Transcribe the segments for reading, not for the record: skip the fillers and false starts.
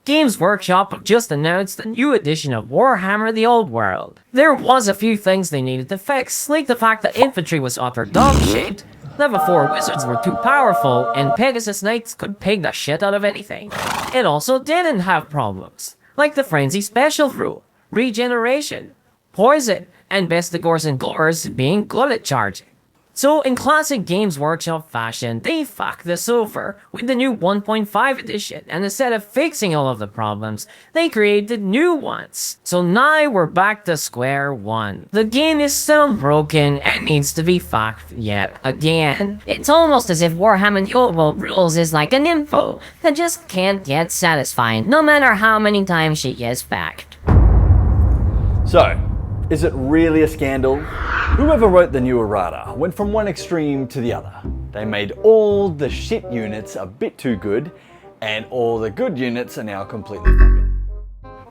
Games Workshop just announced a new edition of Warhammer The Old World. There was a few things they needed to fix, like the fact that infantry was utter dog shit, level 4 wizards were too powerful, and Pegasus Knights could pig the shit out of anything. It also didn't have problems, like the Frenzy Special rule, regeneration, poison, and Bestigors and Glores being good at charging. So in classic Games Workshop fashion, they fucked this over with the new 1.5 edition, and instead of fixing all of the problems, they created new ones. So now we're back to square one. The game is still broken and needs to be fucked yet again. It's almost as if Warhammer The Old World rules is like an info that just can't get satisfying, no matter how many times she gets backed. So, is it really a scandal? Whoever wrote the new errata went from one extreme to the other. They made all the shit units a bit too good, and all the good units are now completely fucking.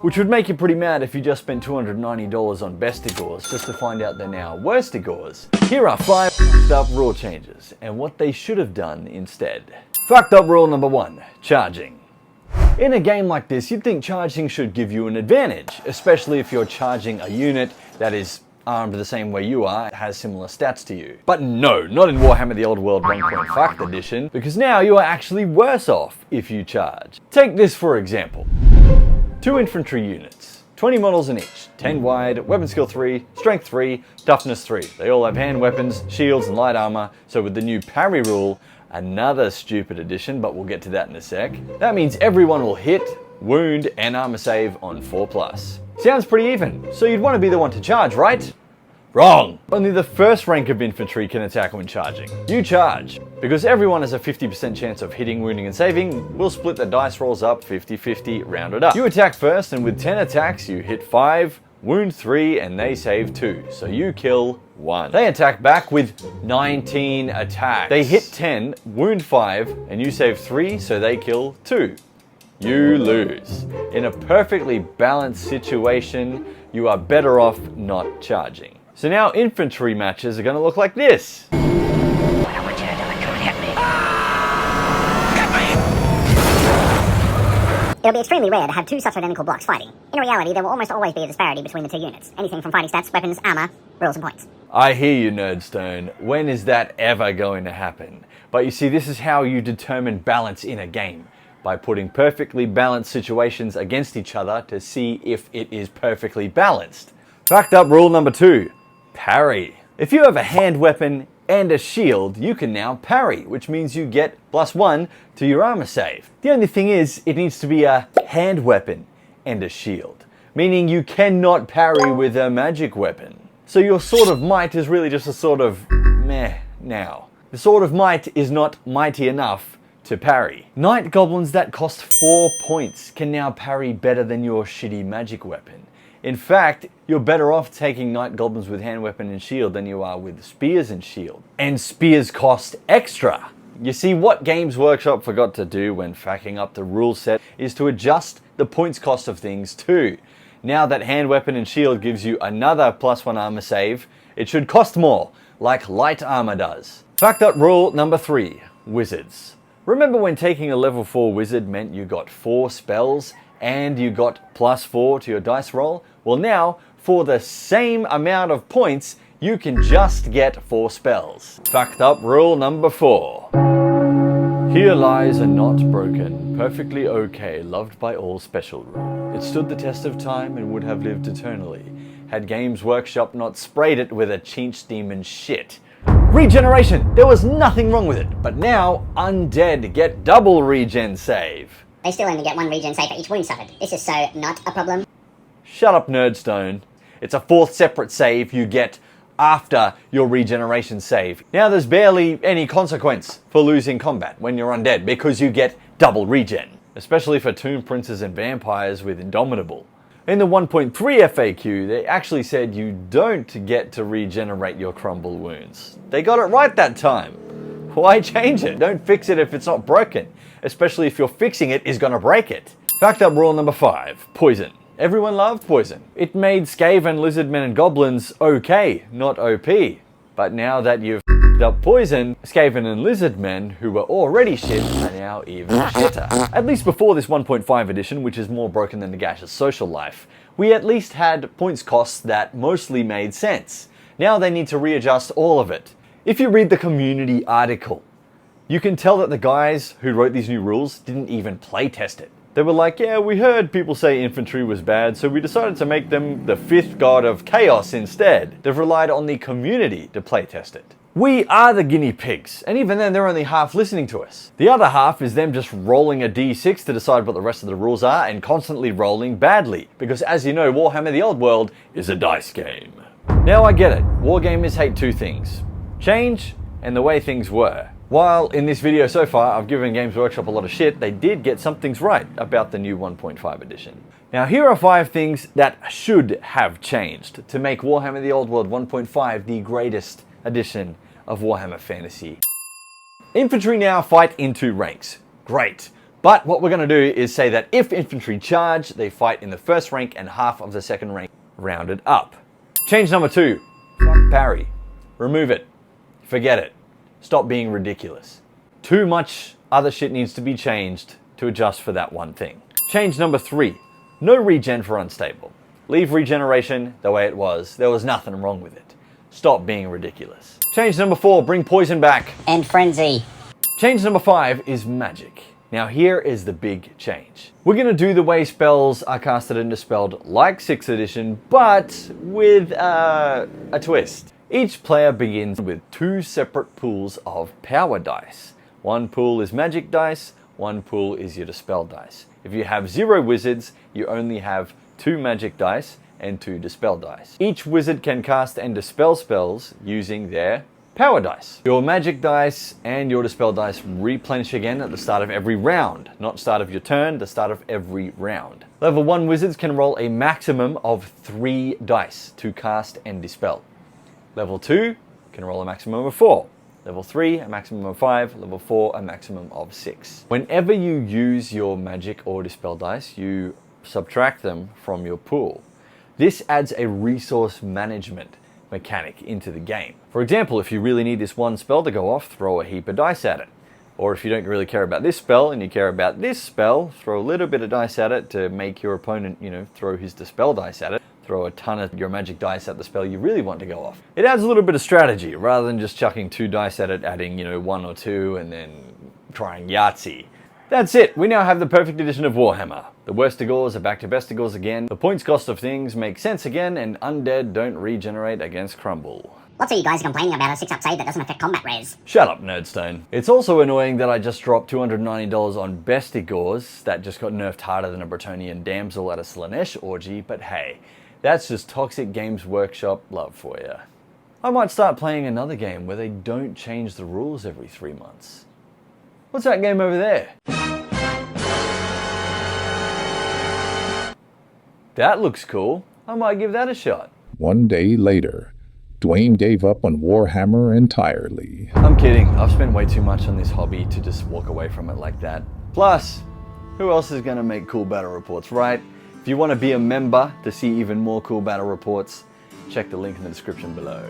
Which would make you pretty mad if you just spent $290 on Bestigors just to find out they're now Worstigors. Here are 5 fucked up rule changes, and what they should have done instead. Fucked up rule number 1, charging. In a game like this, you'd think charging should give you an advantage, especially if you're charging a unit that is armed the same way you are, has similar stats to you. But no, not in Warhammer The Old World 1.5 edition, because now you are actually worse off if you charge. Take this for example. 2 infantry units, 20 models in each, 10 wide, weapon skill 3, strength 3, toughness 3. They all have hand weapons, shields and light armor, so with the new parry rule, another stupid addition, but we'll get to that in a sec. That means everyone will hit, wound, and armor save on 4+. Sounds pretty even, so you'd want to be the one to charge, right? Wrong! Only the first rank of infantry can attack when charging. You charge. Because everyone has a 50% chance of hitting, wounding, and saving, we'll split the dice rolls up 50-50, rounded up. You attack first, and with 10 attacks, you hit 5, wound 3, and they save 2, so you kill 1. They attack back with 19 attacks. They hit 10, wound 5, and you save 3, so they kill 2. You lose. In a perfectly balanced situation, you are better off not charging. So now infantry matches are going to look like this. It'll be extremely rare to have 2 such identical blocks fighting. In reality, there will almost always be a disparity between the 2 units. Anything from fighting stats, weapons, armor, rules and points. I hear you, Nerdstone. When is that ever going to happen? But you see, this is how you determine balance in a game. By putting perfectly balanced situations against each other to see if it is perfectly balanced. Fucked up rule number 2, parry. If you have a hand weapon and a shield, you can now parry, which means you get +1 to your armor save. The only thing is, it needs to be a hand weapon and a shield, meaning you cannot parry with a magic weapon. So your Sword of Might is really just a sort of meh now. The Sword of Might is not mighty enough to parry. Night Goblins that cost 4 points can now parry better than your shitty magic weapon. In fact, you're better off taking Night Goblins with hand weapon and shield than you are with spears and shield. And spears cost extra. You see, what Games Workshop forgot to do when fucking up the rule set is to adjust the points cost of things too. Now that hand weapon and shield gives you another +1 armor save, it should cost more, like light armor does. Fucked up rule number 3, wizards. Remember when taking a level 4 wizard meant you got 4 spells and you got +4 to your dice roll? Well now, for the same amount of points, you can just get 4 spells. Fucked up rule number 4. Here lies a not broken, perfectly okay, loved by all special rule. It stood the test of time and would have lived eternally, had Games Workshop not sprayed it with a Chinch demon shit. Regeneration! There was nothing wrong with it, but now undead get double regen save. They still only get 1 regen save for each wound suffered. This is so not a problem. Shut up, Nerdstone. It's a 4th separate save you get after your regeneration save. Now there's barely any consequence for losing combat when you're undead because you get double regen, especially for Tomb Princes and Vampires with Indomitable. In the 1.3 FAQ, they actually said you don't get to regenerate your crumble wounds. They got it right that time. Why change it? Don't fix it if it's not broken, especially if you're fixing it is gonna break it. Fucked up rule number 5, poison. Everyone loved poison. It made Skaven, Lizardmen and Goblins okay, not OP. But now that you've up poison, Skaven and Lizardmen, who were already shit, are now even shitter. At least before this 1.5 edition, which is more broken than Nagash's social life, we at least had points costs that mostly made sense. Now they need to readjust all of it. If you read the community article, you can tell that the guys who wrote these new rules didn't even playtest it. They were like, yeah, we heard people say infantry was bad, so we decided to make them the 5th god of chaos instead. They've relied on the community to playtest it. We are the guinea pigs, and even then they're only half listening to us. The other half is them just rolling a d6 to decide what the rest of the rules are and constantly rolling badly, because as you know, Warhammer the Old World is a dice game. Now I get it, wargamers hate two things: change and the way things were. While in this video so far I've given Games Workshop a lot of shit, they did get some things right about the new 1.5 edition. Now here are 5 things that should have changed to make Warhammer the Old World 1.5 the greatest edition of Warhammer Fantasy. Infantry now fight in 2 ranks. Great. But what we're going to do is say that if infantry charge, they fight in the first rank and half of the second rank rounded up. Change number 2. Fuck parry. Remove it. Forget it. Stop being ridiculous. Too much other shit needs to be changed to adjust for that one thing. Change number 3. No regen for unstable. Leave regeneration the way it was. There was nothing wrong with it. Stop being ridiculous. Change number 4. Bring poison back. And frenzy. Change number 5 is magic. Now here is the big change. We're going to do the way spells are casted and dispelled like 6th edition, but with a twist. Each player begins with 2 separate pools of power dice. One pool is magic dice, one pool is your dispel dice. If you have 0 wizards, you only have 2 magic dice and 2 dispel dice. Each wizard can cast and dispel spells using their power dice. Your magic dice and your dispel dice replenish again at the start of every round. Not start of your turn, the start of every round. Level 1 wizards can roll a maximum of 3 dice to cast and dispel. Level 2 can roll a maximum of 4. Level 3, a maximum of 5. Level 4, a maximum of 6. Whenever you use your magic or dispel dice, you subtract them from your pool. This adds a resource management mechanic into the game. For example, if you really need this one spell to go off, throw a heap of dice at it. Or if you don't really care about this spell and you care about this spell, throw a little bit of dice at it to make your opponent, throw his dispel dice at it. Throw a ton of your magic dice at the spell you really want to go off. It adds a little bit of strategy rather than just chucking 2 dice at it, adding 1 or 2 and then trying Yahtzee. That's it, we now have the perfect edition of Warhammer. The Worstigors are back to Bestigors again, the points cost of things make sense again, and undead don't regenerate against crumble. Lots of you guys are complaining about a 6-up save that doesn't affect combat res. Shut up, Nerdstone. It's also annoying that I just dropped $290 on Bestigors that just got nerfed harder than a Bretonnian damsel at a Slaanesh orgy, but hey, that's just toxic Games Workshop love for you. I might start playing another game where they don't change the rules every 3 months. What's that game over there? That looks cool. I might give that a shot. One day later, Dwayne gave up on Warhammer entirely. I'm kidding. I've spent way too much on this hobby to just walk away from it like that. Plus, who else is going to make cool battle reports, right? If you want to be a member to see even more cool battle reports, check the link in the description below.